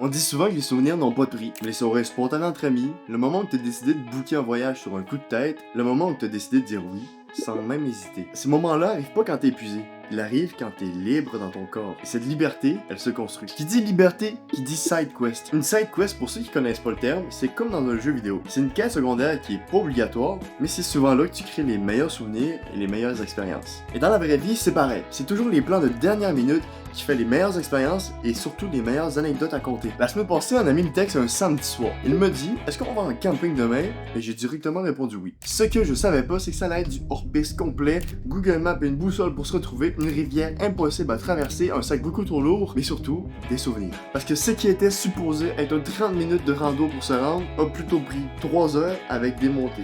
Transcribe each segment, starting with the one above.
On dit souvent que les souvenirs n'ont pas de prix. Les soirées spontanées entre amis, le moment où tu as décidé de booker un voyage sur un coup de tête, le moment où tu as décidé de dire oui, sans même hésiter. Ces moments-là arrivent pas quand t'es épuisé. Il arrive quand t'es libre dans ton corps. Et cette liberté, elle se construit. Qui dit liberté, qui dit side quest. Une side quest, pour ceux qui connaissent pas le terme, c'est comme dans un jeu vidéo. C'est une quête secondaire qui est pas obligatoire, mais c'est souvent là que tu crées les meilleurs souvenirs et les meilleures expériences. Et dans la vraie vie, c'est pareil. C'est toujours les plans de dernière minute qui fait les meilleures expériences et surtout les meilleures anecdotes à compter. La semaine passée, un ami me texte un samedi soir. Il me dit, est-ce qu'on va en camping demain? Et j'ai directement répondu oui. Ce que je savais pas, c'est que ça allait être du hors-piste complet, Google Maps et une boussole pour se retrouver, une rivière impossible à traverser, un sac beaucoup trop lourd, mais surtout, des souvenirs. Parce que ce qui était supposé être un 30 minutes de rando pour se rendre, a plutôt pris 3 heures avec des montées.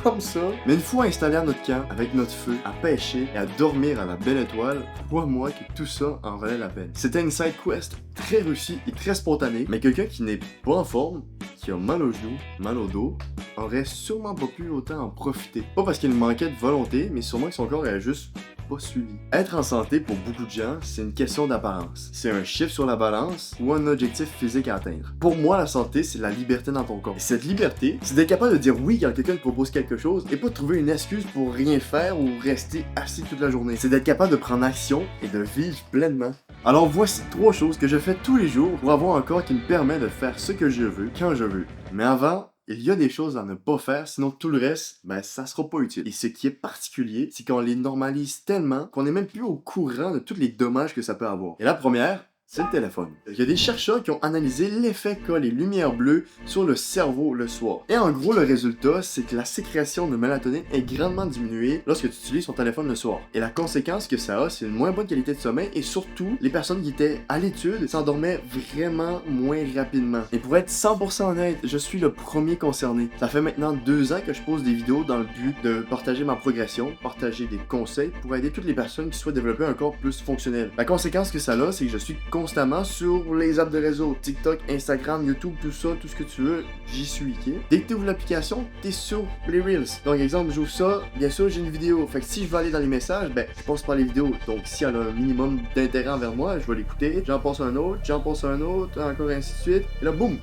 Comme ça. Mais une fois installé à notre camp, avec notre feu, à pêcher et à dormir à la belle étoile, crois-moi que tout ça en valait la peine. C'était une side quest très réussie et très spontanée, mais quelqu'un qui n'est pas en forme, qui a mal aux genoux, mal au dos, aurait sûrement pas pu autant en profiter. Pas parce qu'il manquait de volonté, mais sûrement que son corps avait juste pas suivi. Être en santé pour beaucoup de gens, c'est une question d'apparence. C'est un chiffre sur la balance ou un objectif physique à atteindre. Pour moi, la santé, c'est la liberté dans ton corps. Et cette liberté, c'est d'être capable de dire oui quand quelqu'un te propose quelque chose et pas de trouver une excuse pour rien faire ou rester assis toute la journée. C'est d'être capable de prendre action et de vivre pleinement. Alors voici 3 choses que je fais tous les jours pour avoir un corps qui me permet de faire ce que je veux, quand je veux. Mais avant, il y a des choses à ne pas faire, sinon tout le reste, ça sera pas utile. Et ce qui est particulier, c'est qu'on les normalise tellement qu'on n'est même plus au courant de tous les dommages que ça peut avoir. Et la première, c'est le téléphone. Il y a des chercheurs qui ont analysé l'effet qu'a les lumières bleues sur le cerveau le soir. Et en gros, le résultat, c'est que la sécrétion de mélatonine est grandement diminuée lorsque tu utilises ton téléphone le soir. Et la conséquence que ça a, c'est une moins bonne qualité de sommeil et surtout, les personnes qui étaient à l'étude s'endormaient vraiment moins rapidement. Et pour être 100% honnête, je suis le premier concerné. Ça fait maintenant 2 ans que je pose des vidéos dans le but de partager ma progression, partager des conseils pour aider toutes les personnes qui souhaitent développer un corps plus fonctionnel. La conséquence que ça a, c'est que je suis constamment sur les apps de réseau, TikTok, Instagram, YouTube, tout ça, tout ce que tu veux, j'y suis, ok? Dès que tu ouvres l'application, t'es sur les Reels. Donc, exemple, j'ouvre ça, bien sûr, j'ai une vidéo. Fait que si je veux aller dans les messages, je passe par les vidéos. Donc, si elle a un minimum d'intérêt envers moi, je vais l'écouter, j'en passe un autre, encore ainsi de suite. Et là, boum!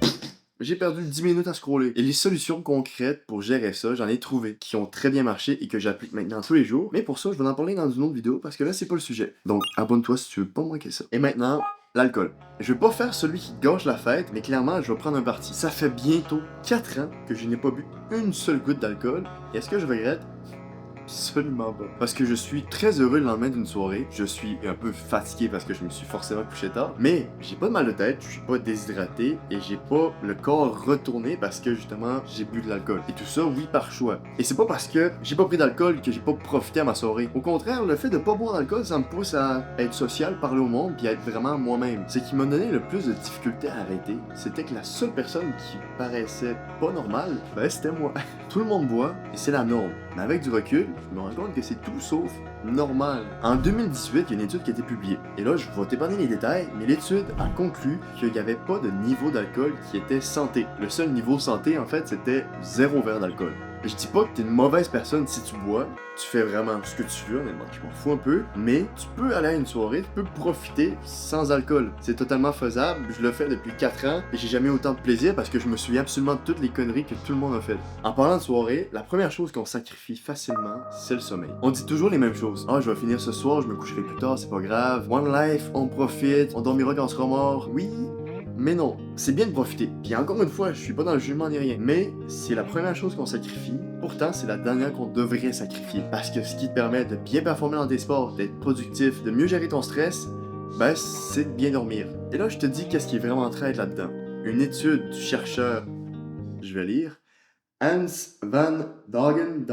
J'ai perdu 10 minutes à scroller. Et les solutions concrètes pour gérer ça, j'en ai trouvé, qui ont très bien marché et que j'applique maintenant tous les jours. Mais pour ça, je vais en parler dans une autre vidéo parce que là, c'est pas le sujet. Donc, abonne-toi si tu veux pas manquer ça. Et maintenant, l'alcool. Je vais pas faire celui qui gâche la fête, mais clairement, je vais prendre un parti. Ça fait bientôt 4 ans que je n'ai pas bu une seule goutte d'alcool. Et est-ce que je regrette? Absolument pas. Parce que je suis très heureux le lendemain d'une soirée. Je suis un peu fatigué parce que je me suis forcément couché tard. Mais j'ai pas de mal de tête, je suis pas déshydraté et j'ai pas le corps retourné parce que justement j'ai bu de l'alcool. Et tout ça, oui, par choix. Et c'est pas parce que j'ai pas pris d'alcool que j'ai pas profité à ma soirée. Au contraire, le fait de pas boire d'alcool, ça me pousse à être social, parler au monde puis à être vraiment moi-même. Ce qui m'a donné le plus de difficulté à arrêter, c'était que la seule personne qui paraissait pas normale, c'était moi. Tout le monde boit et c'est la norme. Mais avec du recul, je me rends compte que c'est tout sauf normal. En 2018, il y a une étude qui a été publiée. Et là, je vais t'épargner les détails, mais l'étude a conclu qu'il n'y avait pas de niveau d'alcool qui était santé. Le seul niveau santé, en fait, c'était 0 verre d'alcool. Je dis pas que t'es une mauvaise personne si tu bois, tu fais vraiment ce que tu veux, honnêtement, je m'en fous un peu, mais tu peux aller à une soirée, tu peux profiter sans alcool. C'est totalement faisable, je le fais depuis 4 ans et j'ai jamais eu autant de plaisir parce que je me souviens absolument de toutes les conneries que tout le monde a faites. En parlant de soirée, la première chose qu'on sacrifie facilement, c'est le sommeil. On dit toujours les mêmes choses. Ah, je vais finir ce soir, je me coucherai plus tard, c'est pas grave. One life, on profite, on dormira quand on sera mort. Oui, mais non, c'est bien de profiter. Puis encore une fois, je suis pas dans le jugement ni rien. Mais c'est la première chose qu'on sacrifie. Pourtant, c'est la dernière qu'on devrait sacrifier. Parce que ce qui te permet de bien performer dans tes sports, d'être productif, de mieux gérer ton stress, c'est de bien dormir. Et là, je te dis qu'est-ce qui est vraiment traite là-dedans. Une étude du chercheur, je vais lire, Hans van Dogen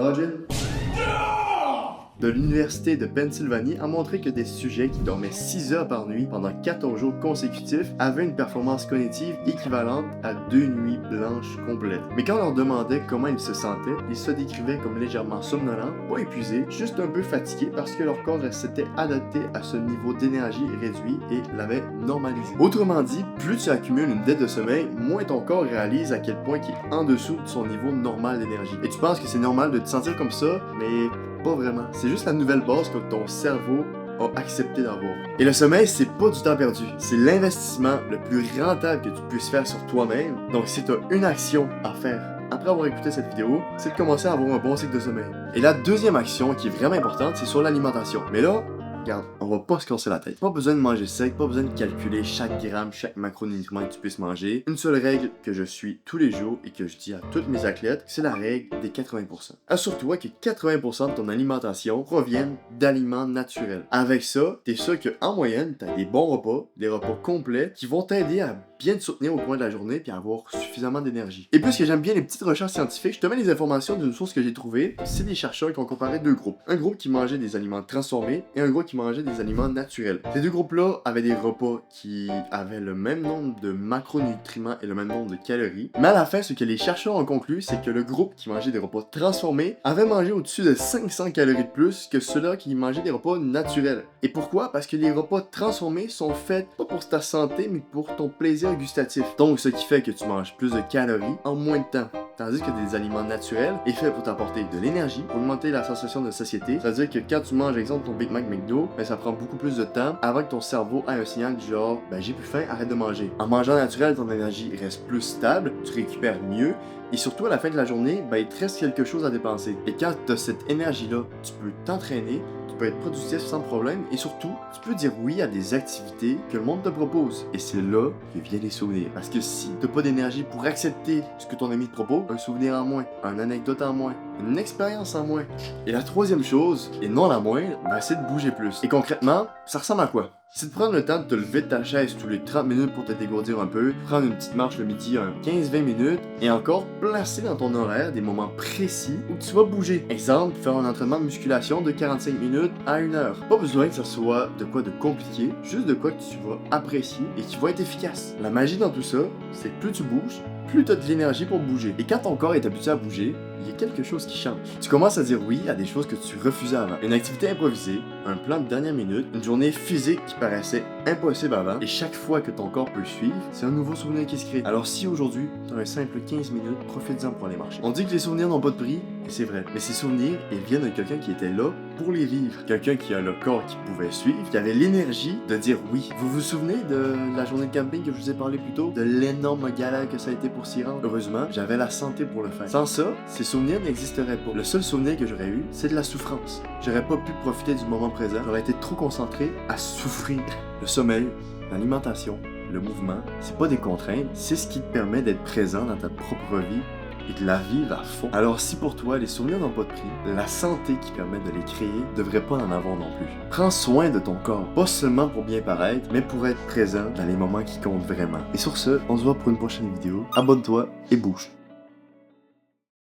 de l'Université de Pennsylvanie a montré que des sujets qui dormaient 6 heures par nuit pendant 14 jours consécutifs avaient une performance cognitive équivalente à 2 nuits blanches complètes. Mais quand on leur demandait comment ils se sentaient, ils se décrivaient comme légèrement somnolents, pas épuisés, juste un peu fatigués parce que leur corps s'était adapté à ce niveau d'énergie réduit et l'avait normalisé. Autrement dit, plus tu accumules une dette de sommeil, moins ton corps réalise à quel point il est en dessous de son niveau normal d'énergie. Et tu penses que c'est normal de te sentir comme ça, mais pas vraiment. C'est juste la nouvelle base que ton cerveau a accepté d'avoir. Et le sommeil, c'est pas du temps perdu. C'est l'investissement le plus rentable que tu puisses faire sur toi-même. Donc si tu as une action à faire après avoir écouté cette vidéo, c'est de commencer à avoir un bon cycle de sommeil. Et la deuxième action qui est vraiment importante, c'est sur l'alimentation. Mais là, regarde, on va pas se casser la tête. Pas besoin de manger sec, pas besoin de calculer chaque gramme, chaque macronutriment que tu puisses manger. Une seule règle que je suis tous les jours et que je dis à tous mes athlètes, c'est la règle des 80%. Assure-toi que 80% de ton alimentation proviennent d'aliments naturels. Avec ça, t'es sûr qu'en moyenne, t'as des bons repas, des repas complets qui vont t'aider à bien te soutenir au cours de la journée puis avoir suffisamment d'énergie. Et puisque j'aime bien les petites recherches scientifiques, je te mets les informations d'une source que j'ai trouvée. C'est des chercheurs qui ont comparé deux groupes. Un groupe qui mangeait des aliments transformés et un groupe qui mangeait des aliments naturels. Ces deux groupes-là avaient des repas qui avaient le même nombre de macronutriments et le même nombre de calories. Mais à la fin, ce que les chercheurs ont conclu, c'est que le groupe qui mangeait des repas transformés avait mangé au-dessus de 500 calories de plus que ceux-là qui mangeaient des repas naturels. Et pourquoi? Parce que les repas transformés sont faits pas pour ta santé, mais pour ton plaisir gustatif. Donc, ce qui fait que tu manges plus de calories en moins de temps. Tandis que des aliments naturels est fait pour t'apporter de l'énergie, pour augmenter la sensation de satiété. C'est-à-dire que quand tu manges, exemple, ton Big Mac McDo, ben, ça prend beaucoup plus de temps avant que ton cerveau ait un signal du genre, ben j'ai plus faim, arrête de manger. En mangeant naturel, ton énergie reste plus stable, tu récupères mieux, et surtout à la fin de la journée, ben il te reste quelque chose à dépenser. Et quand tu as cette énergie-là, tu peux t'entraîner, tu peux être productif sans problème, et surtout, tu peux dire oui à des activités que le monde te propose. Et c'est là que viennent les souvenirs. Parce que si t'as pas d'énergie pour accepter ce que ton ami te propose, un souvenir en moins, une anecdote en moins, une expérience en moins. Et la troisième chose, et non la moindre, ben c'est de bouger plus. Et concrètement, ça ressemble à quoi? C'est de prendre le temps de te lever de ta chaise tous les 30 minutes pour te dégourdir un peu, prendre une petite marche le midi, 15-20 minutes, et encore placer dans ton horaire des moments précis où tu vas bouger. Exemple, faire un entraînement de musculation de 45 minutes à 1 heure. Pas besoin que ça soit de quoi de compliqué, juste de quoi que tu vas apprécier et qui va être efficace. La magie dans tout ça, c'est que plus tu bouges, plus tu as de l'énergie pour bouger. Et quand ton corps est habitué à bouger, il y a quelque chose qui change. Tu commences à dire oui à des choses que tu refusais avant. Une activité improvisée, un plan de dernière minute, une journée physique qui paraissait impossible avant, et chaque fois que ton corps peut suivre, c'est un nouveau souvenir qui se crée. Alors si aujourd'hui, tu as un simple 15 minutes, profite-en pour aller marcher. On dit que les souvenirs n'ont pas de prix, et c'est vrai. Mais ces souvenirs, ils viennent de quelqu'un qui était là pour les vivre. Quelqu'un qui a le corps qui pouvait suivre, qui avait l'énergie de dire oui. Vous vous souvenez de la journée de camping que je vous ai parlé plus tôt? De l'énorme galère que ça a été pour s'y rendre? Heureusement, j'avais la santé pour le faire. Sans ça, ces souvenirs n'existeraient pas. Le seul souvenir que j'aurais eu, c'est de la souffrance. J'aurais pas pu profiter du moment présent. J'aurais été trop concentré à souffrir. Le sommeil, l'alimentation, le mouvement, c'est pas des contraintes, c'est ce qui te permet d'être présent dans ta propre vie et de la vivre à fond. Alors si pour toi les souvenirs n'ont pas de prix, la santé qui permet de les créer devrait pas en avoir non plus. Prends soin de ton corps, pas seulement pour bien paraître, mais pour être présent dans les moments qui comptent vraiment. Et sur ce, on se voit pour une prochaine vidéo. Abonne-toi et bouge.